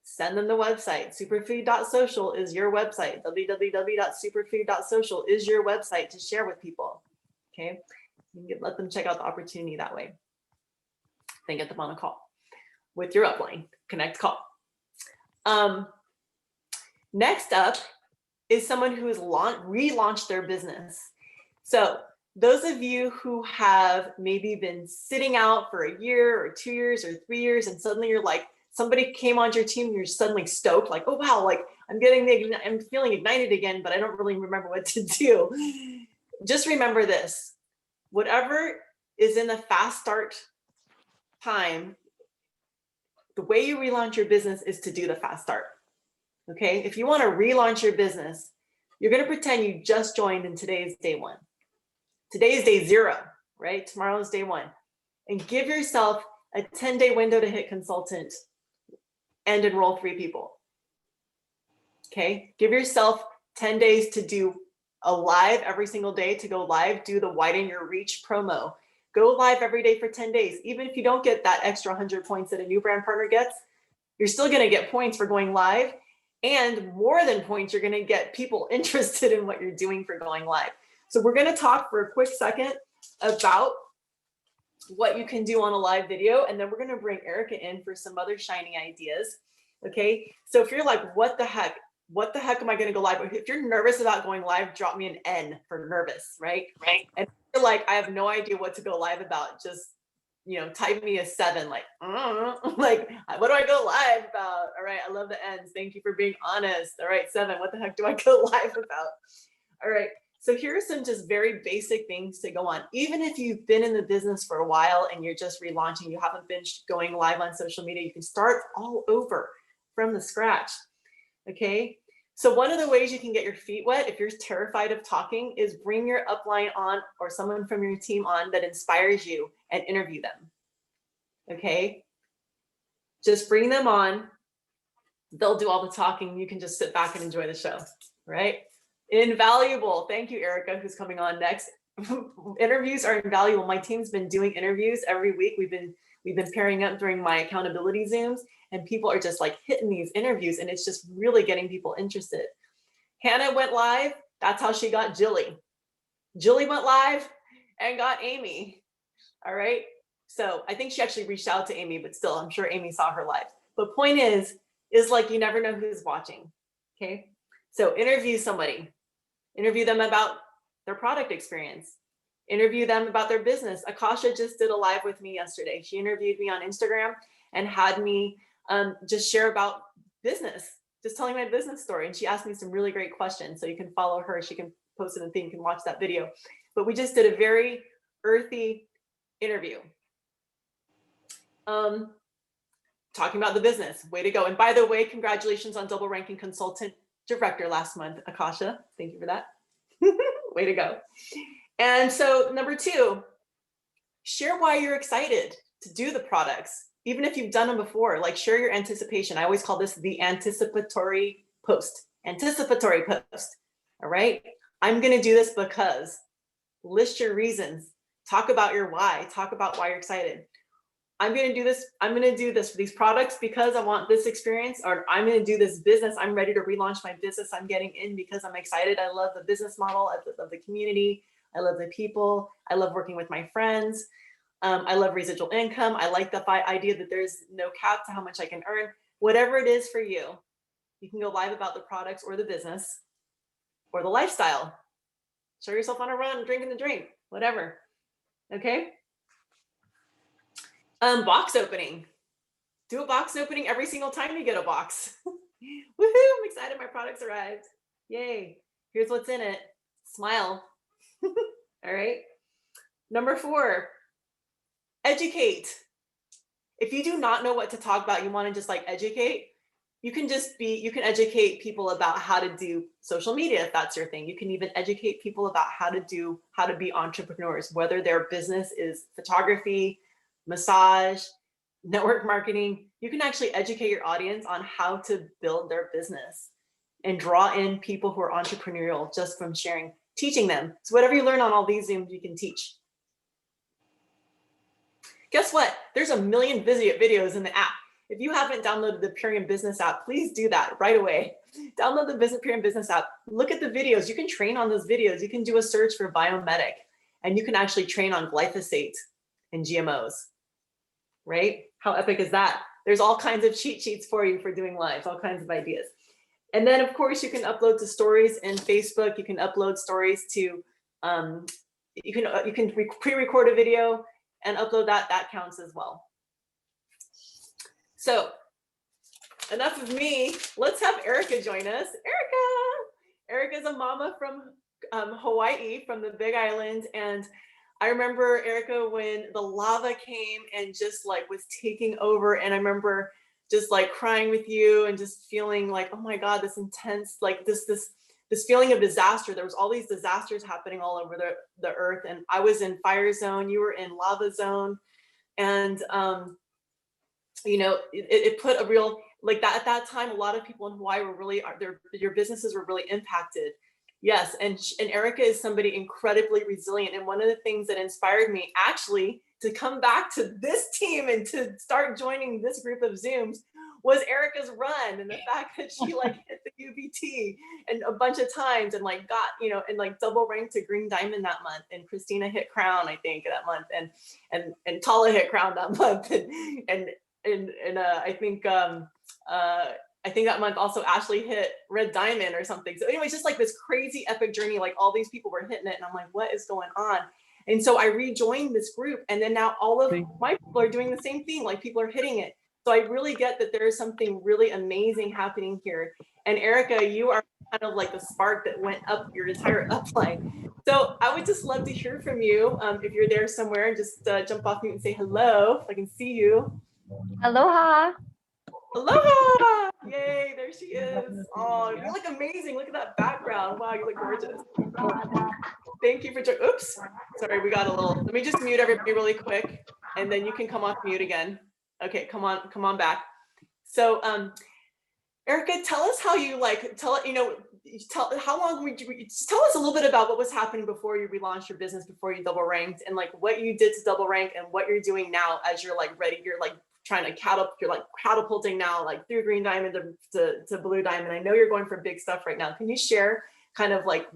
send them the website. Superfood.social is your website. www.superfood.social is your website to share with people. Okay, you can let them check out the opportunity that way. Then get them on a call with your upline. Connect call. Next up is someone who has relaunched their business. So those of you who have maybe been sitting out for a year or 2 years or 3 years, and suddenly you're like, somebody came onto your team and you're suddenly stoked, like, oh wow, like I'm feeling ignited again, but I don't really remember what to do. Just remember this, whatever is in the fast start time, the way you relaunch your business is to do the fast start. Okay, if you want to relaunch your business, you're going to pretend you just joined and today is day 1. Today is day 0, right? Tomorrow is day 1. And give yourself a 10-day window to hit consultant and enroll 3 people. Okay, give yourself 10 days to do a live every single day, to go live, do the widen your reach promo. Go live every day for 10 days. Even if you don't get that extra 100 points that a new brand partner gets, you're still gonna get points for going live, and more than points, you're gonna get people interested in what you're doing for going live. So we're gonna talk for a quick second about what you can do on a live video, and then we're gonna bring Erika in for some other shiny ideas, okay? So if you're like, what the heck am I gonna go live with? If you're nervous about going live, drop me an N for nervous, right? Right. And if you're like, I have no idea what to go live about, just, you know, type me a 7, like, like, what do I go live about? All right, I love the N's. Thank you for being honest. All right, 7, what the heck do I go live about? All right, so here are some just very basic things to go on. Even if you've been in the business for a while and you're just relaunching, you haven't been going live on social media, you can start all over from the scratch, okay? So one of the ways you can get your feet wet if you're terrified of talking is bring your upline on or someone from your team on that inspires you and interview them, okay? Just bring them on. They'll do all the talking. You can just sit back and enjoy the show, right? Invaluable. Thank you, Erika, who's coming on next. Interviews are invaluable. My team's been doing interviews every week. We've been pairing up during my accountability Zooms, and people are just like hitting these interviews, and it's just really getting people interested. Hannah went live. That's how she got Jilly. Jilly went live and got Amy. All right. So I think she actually reached out to Amy, but still, I'm sure Amy saw her live. But point is like, you never know who's watching. Okay. So interview somebody, interview them about their product experience, interview them about their business. Akasha just did a live with me yesterday. She interviewed me on Instagram and had me just share about business, just telling my business story. And she asked me some really great questions. So you can follow her. She can post it in the thing, you can watch that video. But we just did a very earthy interview. Talking about the business, way to go. And by the way, congratulations on double ranking consultant director last month, Akasha. Thank you for that. Way to go. And so number 2, share why you're excited to do the products. Even if you've done them before, like share your anticipation. I always call this the anticipatory post. Anticipatory post. All right. I'm going to do this because. List your reasons. Talk about your why. Talk about why you're excited. I'm going to do this. I'm going to do this for these products because I want this experience, or I'm going to do this business. I'm ready to relaunch my business. I'm getting in because I'm excited. I love the business model. I love the community. I love the people. I love working with my friends. I love residual income. I like the idea that there's no cap to how much I can earn. Whatever it is for you, you can go live about the products or the business or the lifestyle. Show yourself on a run, drinking the drink, whatever. Okay. Box opening. Do a box opening every single time you get a box. Woohoo! I'm excited. My products arrived. Yay. Here's what's in it. Smile. All right. Number 4, educate. If you do not know what to talk about, you want to just like educate, you can educate people about how to do social media if that's your thing. You can even educate people about how to be entrepreneurs, whether their business is photography, massage, network marketing. You can actually educate your audience on how to build their business and draw in people who are entrepreneurial just from sharing, teaching them. So whatever you learn on all these Zooms, you can teach. Guess what? There's a million videos in the app. If you haven't downloaded the Purium Business app, please do that right away. Download the Purium Business app. Look at the videos. You can train on those videos. You can do a search for biomedic, and you can actually train on glyphosate and GMOs, right? How epic is that? There's all kinds of cheat sheets for you for doing lives, all kinds of ideas. And then of course you can upload to stories in Facebook. You can upload stories to, you can pre-record a video and upload that. That counts as well. So enough of me. Let's have Erika join us. Erika's a mama from Hawaii, from the Big Island. And I remember, Erika, when the lava came and just like was taking over. And I remember just like crying with you and just feeling like, oh my God, this intense, like this feeling of disaster. There was all these disasters happening all over the earth. And I was in fire zone, you were in lava zone. And it put a real, like that at that time, a lot of people in Hawaii were really, your businesses were really impacted. Yes, and Erica is somebody incredibly resilient. And one of the things that inspired me actually to come back to this team and to start joining this group of Zooms was Erica's run, and the fact that she like hit the UBT and a bunch of times and like got, and like double ranked to green diamond that month, and Christina hit crown, I think, that month, and Tala hit crown that month, and I think that month also Ashley hit red diamond or something. So anyways, just like this crazy epic journey, like all these people were hitting it, and I'm like, what is going on? And so I rejoined this group, and then now all of my people are doing the same thing. Like people are hitting it. So I really get that there is something really amazing happening here. And Erika, you are kind of like the spark that went up your entire upline. So I would just love to hear from you. If you're there somewhere, and just jump off mute and say hello, if I can see you. Aloha. Aloha! Yay, there she is. Oh, you look amazing. Look at that background. Wow, you look gorgeous. Thank you for joining. Oops, sorry, we got a little, let me just mute everybody really quick, and then you can come off mute again. Okay, come on back. So Erika, tell us how you how long would you just tell us a little bit about what was happening before you relaunched your business, before you double ranked, and like what you did to double rank and what you're doing now as you're like ready, you're like trying to catapulting now, like through green diamond to blue diamond. I know you're going for big stuff right now. Can you share kind of like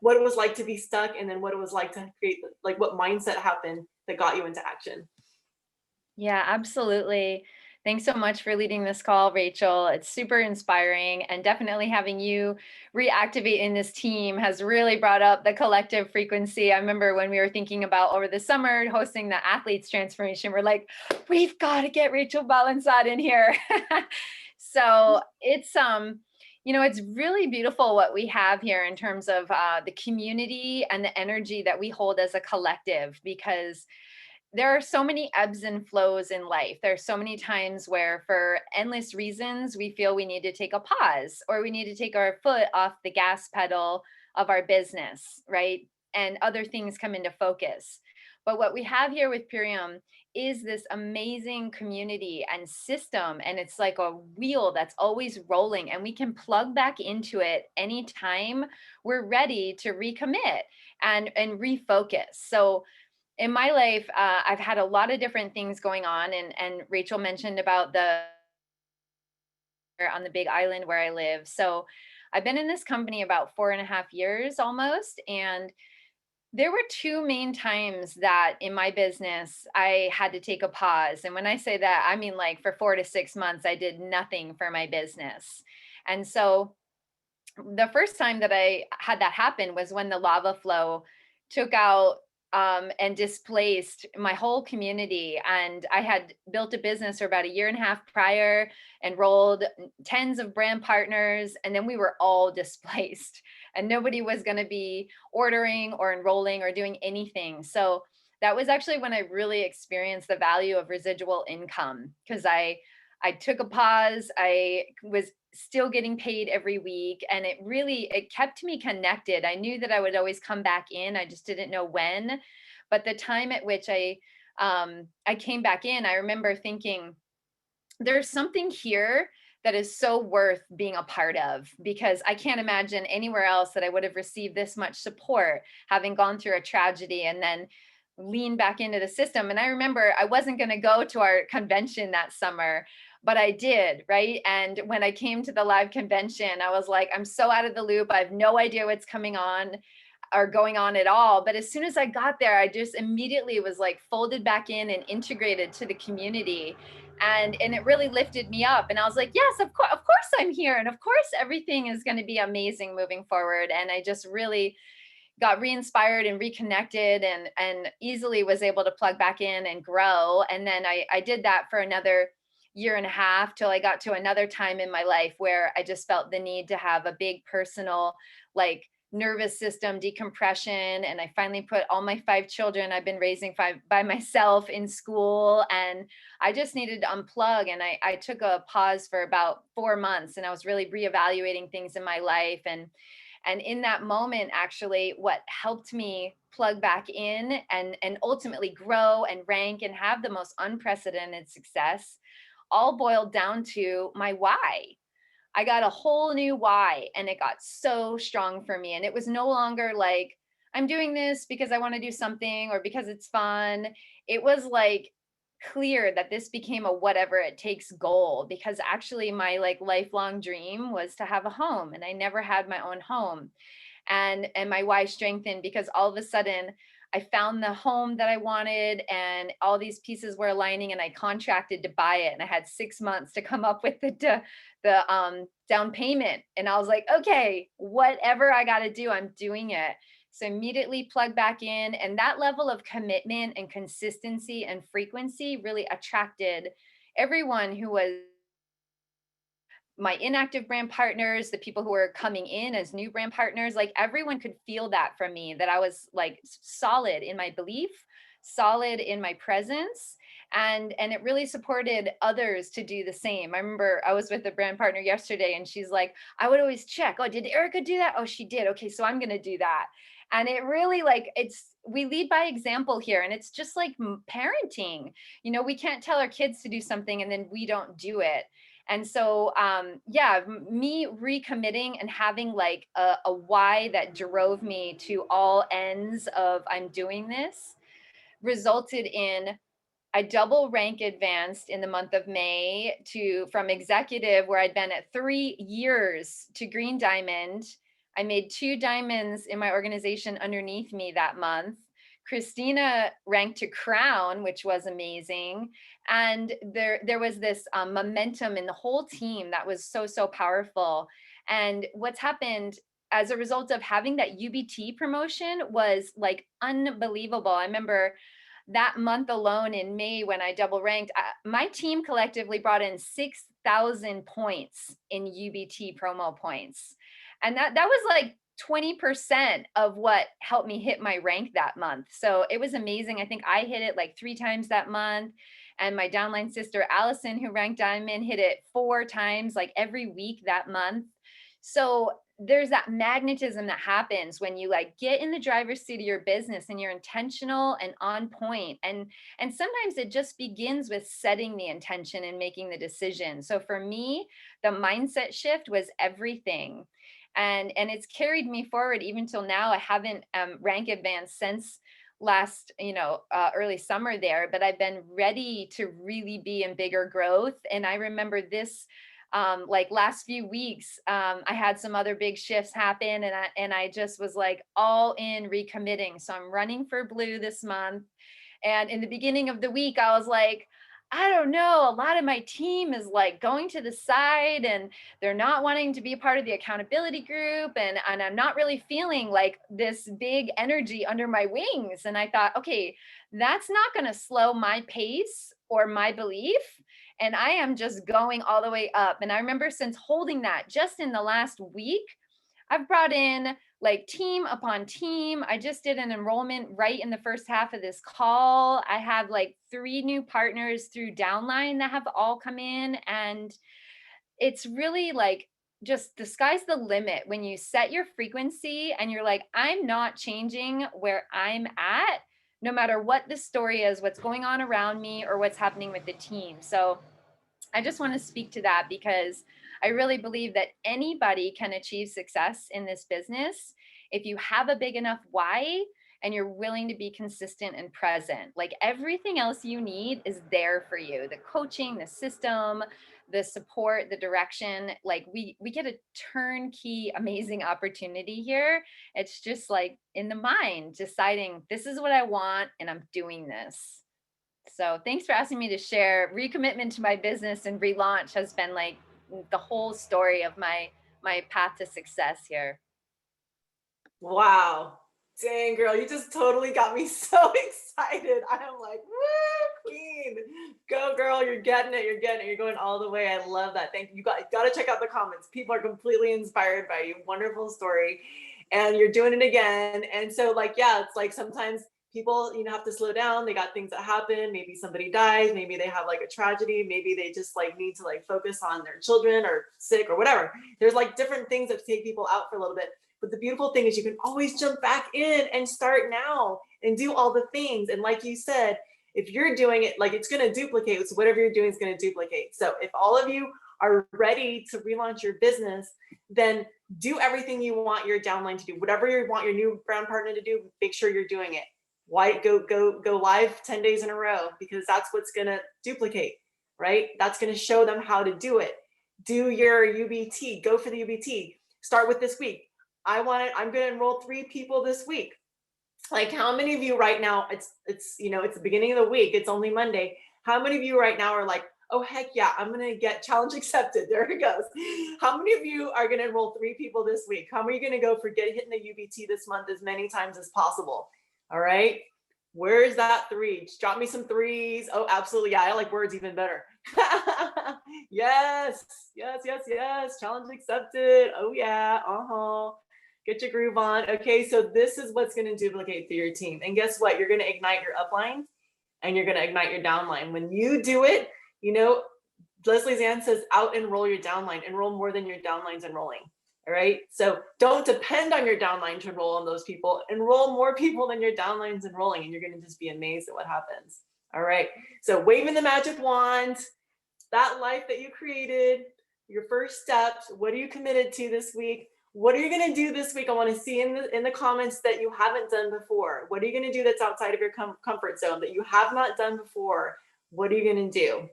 what it was like to be stuck, and then what it was like to create, like what mindset happened that got you into action? Yeah, absolutely. Thanks so much for leading this call, Rachel. It's super inspiring, and definitely having you reactivate in this team has really brought up the collective frequency. I remember when we were thinking about over the summer hosting the athletes transformation, we're like, we've got to get Rachel Balansad in here. So it's it's really beautiful what we have here in terms of the community and the energy that we hold as a collective, because there are so many ebbs and flows in life. There are so many times where, for endless reasons, we feel we need to take a pause, or we need to take our foot off the gas pedal of our business, right? And other things come into focus. But what we have here with Purium is this amazing community and system. And it's like a wheel that's always rolling, and we can plug back into it anytime we're ready to recommit and refocus. So in my life, I've had a lot of different things going on, and Rachel mentioned about on the Big Island where I live. So I've been in this company about 4.5 years almost, and there were two main times that in my business I had to take a pause. And when I say that, I mean like for 4 to 6 months, I did nothing for my business. And so the first time that I had that happen was when the lava flow took out and displaced my whole community. And I had built a business for about 1.5 years prior, enrolled tens of brand partners, and then we were all displaced, and nobody was going to be ordering or enrolling or doing anything. So that was actually when I really experienced the value of residual income, because I took a pause. I was still getting paid every week, and it kept me connected. I knew that I would always come back in. I just didn't know when. But the time at which I came back in, I remember thinking, there's something here that is so worth being a part of, because I can't imagine anywhere else that I would have received this much support, having gone through a tragedy and then lean back into the system. And I remember I wasn't going to go to our convention that summer, but I did, right? And when I came to the live convention, I was like, I'm so out of the loop. I have no idea what's coming on or going on at all. But as soon as I got there, I just immediately was like folded back in and integrated to the community. And it really lifted me up. And I was like, yes, of course I'm here. And of course, everything is going to be amazing moving forward. And I just really got re-inspired and reconnected, and easily was able to plug back in and grow. And then I did that for another 1.5 years till I got to another time in my life where I just felt the need to have a big personal, like, nervous system decompression. And I finally put all my 5 children I've been raising 5 by myself in school, and I just needed to unplug. And I took a pause for about 4 months, and I was really reevaluating things in my life. And in that moment, actually, what helped me plug back in and ultimately grow and rank and have the most unprecedented success all boiled down to my why. I got a whole new why, and it got so strong for me. And it was no longer like, I'm doing this because I want to do something or because it's fun. It was like clear that this became a whatever it takes goal, because actually my like lifelong dream was to have a home, and I never had my own home. And my why strengthened because all of a sudden I found the home that I wanted, and all these pieces were aligning, and I contracted to buy it, and I had 6 months to come up with the down payment. And I was like, okay, whatever I got to do, I'm doing it. So immediately plug back in, and that level of commitment and consistency and frequency really attracted everyone who was my inactive brand partners, the people who were coming in as new brand partners. Like everyone could feel that from me, that I was like solid in my belief, solid in my presence. And it really supported others to do the same. I remember I was with a brand partner yesterday, and she's like, I would always check, oh, did Erika do that? Oh, she did. Okay, so I'm going to do that. And it really, like, we lead by example here. And it's just like parenting. You know, we can't tell our kids to do something and then we don't do it. And so, yeah, me recommitting and having like a why that drove me to all ends of I'm doing this resulted in I double rank advanced in the month of May from executive, where I'd been at 3 years, to green diamond. I made 2 diamonds in my organization underneath me that month. Christina ranked to crown, which was amazing. And there was this momentum in the whole team that was so, so powerful. And what's happened as a result of having that UBT promotion was like unbelievable. I remember that month alone in May, when I double ranked, my team collectively brought in 6,000 points in UBT promo points. And that was like 20% of what helped me hit my rank that month. So it was amazing. I think I hit it like 3 times that month. And my downline sister, Allison, who ranked diamond, hit it 4 times, like every week that month. So there's that magnetism that happens when you like get in the driver's seat of your business and you're intentional and on point. And sometimes it just begins with setting the intention and making the decision. So for me, the mindset shift was everything. And it's carried me forward even till now. I haven't rank advanced since last, early summer there, but I've been ready to really be in bigger growth. And I remember this, like last few weeks, I had some other big shifts happen, and I just was like all in recommitting. So I'm running for blue this month. And in the beginning of the week, I was like, I don't know, a lot of my team is like going to the side and they're not wanting to be a part of the accountability group. And I'm not really feeling like this big energy under my wings. And I thought, okay, that's not going to slow my pace or my belief. And I am just going all the way up. And I remember since holding that just in the last week, I've brought in like team upon team. I just did an enrollment right in the first half of this call. I have like 3 new partners through downline that have all come in. And it's really like, just the sky's the limit when you set your frequency and you're like, I'm not changing where I'm at, no matter what the story is, what's going on around me, or what's happening with the team. So I just want to speak to that because I really believe that anybody can achieve success in this business if you have a big enough why and you're willing to be consistent and present. Like everything else you need is there for you. The coaching, the system, the support, the direction. Like we get a turnkey, amazing opportunity here. It's just like in the mind, deciding this is what I want and I'm doing this. So thanks for asking me to share. Recommitment to my business and relaunch has been like the whole story of my path to success here. Wow. Dang, girl, you just totally got me so excited. I'm like, woo, queen. Go, girl. You're getting it. You're getting it. You're going all the way. I love that. Thank you. You got to check out the comments. People are completely inspired by you. Wonderful story. And you're doing it again. And so like, yeah, it's like sometimes people, have to slow down. They got things that happen. Maybe somebody dies. Maybe they have like a tragedy. Maybe they just like need to like focus on their children or sick or whatever. There's like different things that take people out for a little bit. But the beautiful thing is you can always jump back in and start now and do all the things. And like you said, If you're doing it, like it's going to duplicate. So whatever you're doing is going to duplicate. So if all of you are ready to relaunch your business, then do everything you want your downline to do. Whatever you want your new brand partner to do, make sure you're doing it. Why go live 10 days in a row? Because that's what's going to duplicate, right? That's going to show them how to do it. Do your UBT, go for the UBT. Start with this week. I'm going to enroll 3 people this week. Like how many of you right now, it's the beginning of the week, it's only Monday. How many of you right now are like, oh, heck yeah, I'm going to get challenge accepted. There it goes. How many of you are going to enroll 3 people this week? How many are going to go for hitting the UBT this month as many times as possible? All right. Where's that 3? Just drop me some 3s. Oh, absolutely. Yeah, I like words even better. Yes. Challenge accepted. Oh yeah. Get your groove on. Okay, so this is what's going to duplicate through your team. And guess what? You're going to ignite your upline and you're going to ignite your downline. When you do it, Leslie Zann says out enroll your downline. Enroll more than your downline's enrolling. All right. So don't depend on your downline to enroll on those people. Enroll more people than your downline's enrolling, and you're going to just be amazed at what happens. All right. So waving the magic wand, that life that you created, your first steps, what are you committed to this week? What are you going to do this week? I want to see in the comments that you haven't done before. What are you going to do that's outside of your comfort zone that you have not done before? What are you going to do?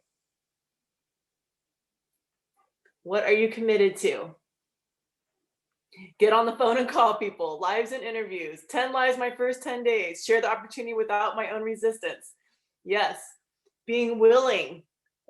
What are you committed to? Get on the phone and call people. Lives and interviews. 10 lives my first 10 days. Share the opportunity without my own resistance. Yes. Being willing.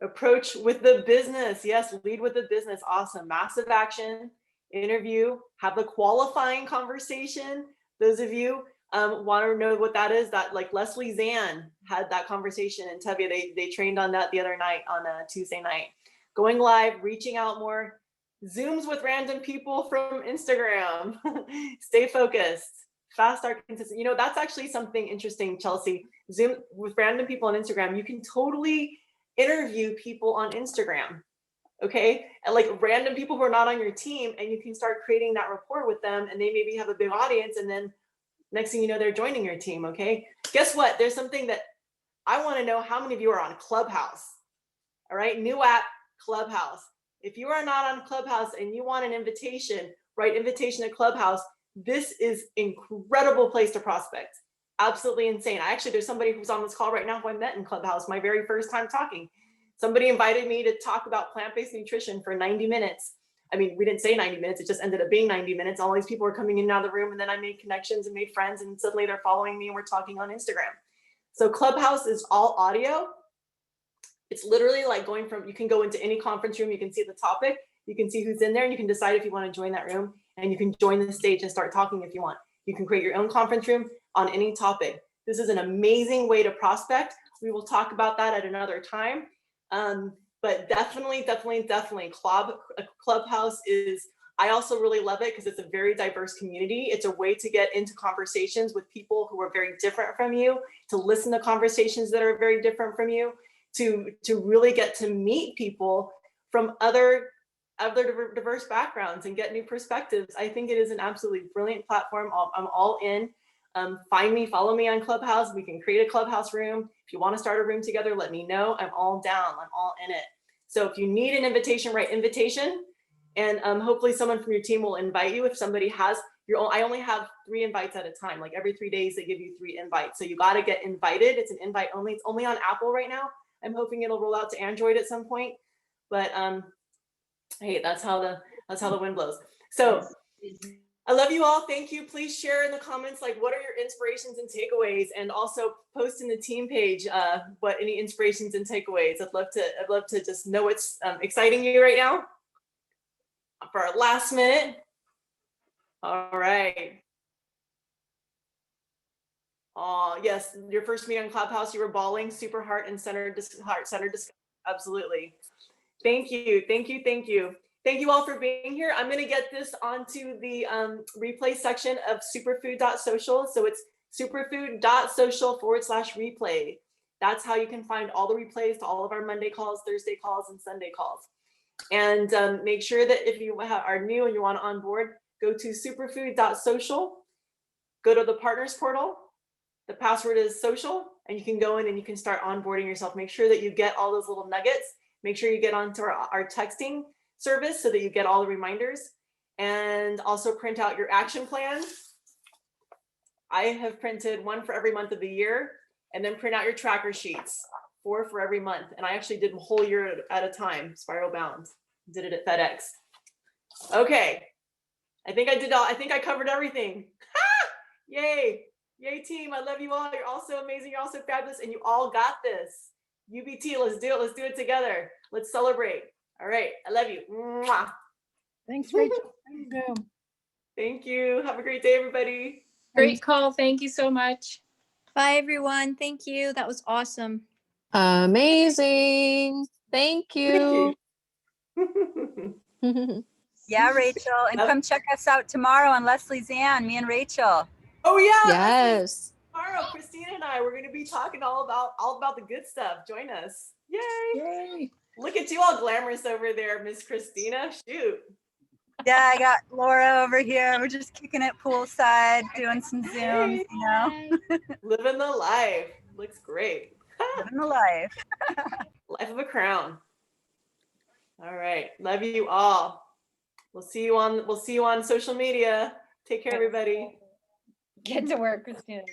Approach with the business. Yes. Lead with the business. Awesome. Massive action. Interview. Have the qualifying conversation. Those of you want to know what that is, that like Leslie Zann had that conversation in Tevye. They trained on that the other night on a Tuesday night. Going live, reaching out more. Zooms with random people from Instagram. Stay focused. Fast, start, consistent. That's actually something interesting, Chelsea. Zoom with random people on Instagram. You can totally interview people on Instagram. Okay. And like random people who are not on your team, and you can start creating that rapport with them, and they maybe have a big audience. And then next thing you know, they're joining your team. Okay. Guess what? There's something that I want to know. How many of you are on Clubhouse? All right. New app, Clubhouse. If you are not on Clubhouse and you want an invitation, right? Invitation to Clubhouse. This is incredible place to prospect. Absolutely insane. There's somebody who's on this call right now who I met in Clubhouse, my very first time talking. Somebody invited me to talk about plant-based nutrition for 90 minutes. I mean, we didn't say 90 minutes. It just ended up being 90 minutes. All these people were coming in and out of the room, and then I made connections and made friends, and suddenly they're following me and we're talking on Instagram. So Clubhouse is all audio. It's literally like you can go into any conference room, you can see the topic, you can see who's in there, and you can decide if you want to join that room, and you can join the stage and start talking if you want. You can create your own conference room on any topic. This is an amazing way to prospect. We will talk about that at another time. But definitely Clubhouse is, I also really love it because it's a very diverse community. It's a way to get into conversations with people who are very different from you, to listen to conversations that are very different from you, to really get to meet people from other diverse backgrounds and get new perspectives. I think it is an absolutely brilliant platform. I'm all in. Follow me on Clubhouse. We can create a Clubhouse room. If you want to start a room together, let me know. I'm all down. I'm all in it. So if you need an invitation, write invitation, and hopefully someone from your team will invite you. If somebody has I only have 3 invites at a time. Like every 3 days, they give you 3 invites. So you got to get invited. It's an invite only. It's only on Apple right now. I'm hoping it'll roll out to Android at some point. But hey, that's how the wind blows. So I love you all. Thank you. Please share in the comments, like, what are your inspirations and takeaways, and also post in the team page what any inspirations and takeaways. I'd love to just know what's exciting you right now for our last minute. All right. Oh yes, your first meeting on Clubhouse, you were bawling, super heart centered discussion. Absolutely. Thank you. Thank you all for being here. I'm going to get this onto the replay section of superfood.social. So it's superfood.social/replay. That's how you can find all the replays to all of our Monday calls, Thursday calls, and Sunday calls. And make sure that if you are new and you want to onboard, go to superfood.social, go to the partners portal. The password is social, and you can go in and you can start onboarding yourself. Make sure that you get all those little nuggets. Make sure you get onto our texting service so that you get all the reminders, and also print out your action plan. I have printed one for every month of the year, and then print out your tracker sheets, 4 for every month. And I actually did a whole year at a time, spiral bound. Did it at FedEx. Okay, I think I covered everything. Yay, yay team, I love you all. You're all so amazing, you're all so fabulous, and you all got this. UBT, let's do it together. Let's celebrate. All right, I love you. Mwah. Thanks, Rachel. Thank you. Thank you. Have a great day, everybody. Great call. Thank you so much. Bye, everyone. Thank you. That was awesome. Amazing. Thank you. Yeah, Rachel. And come check us out tomorrow on Leslie's Ann, me and Rachel. Oh yeah. Yes. Tomorrow, Christina and I, we're going to be talking all about the good stuff. Join us. Yay. Yay. Look at you all glamorous over there, Miss Christina. Shoot. Yeah, I got Laura over here. We're just kicking it poolside, doing some Zooms, you know. Living the life. Looks great. Living the life. Life of a crown. All right. Love you all. We'll see you on social media. Take care, everybody. Get to work, Christina.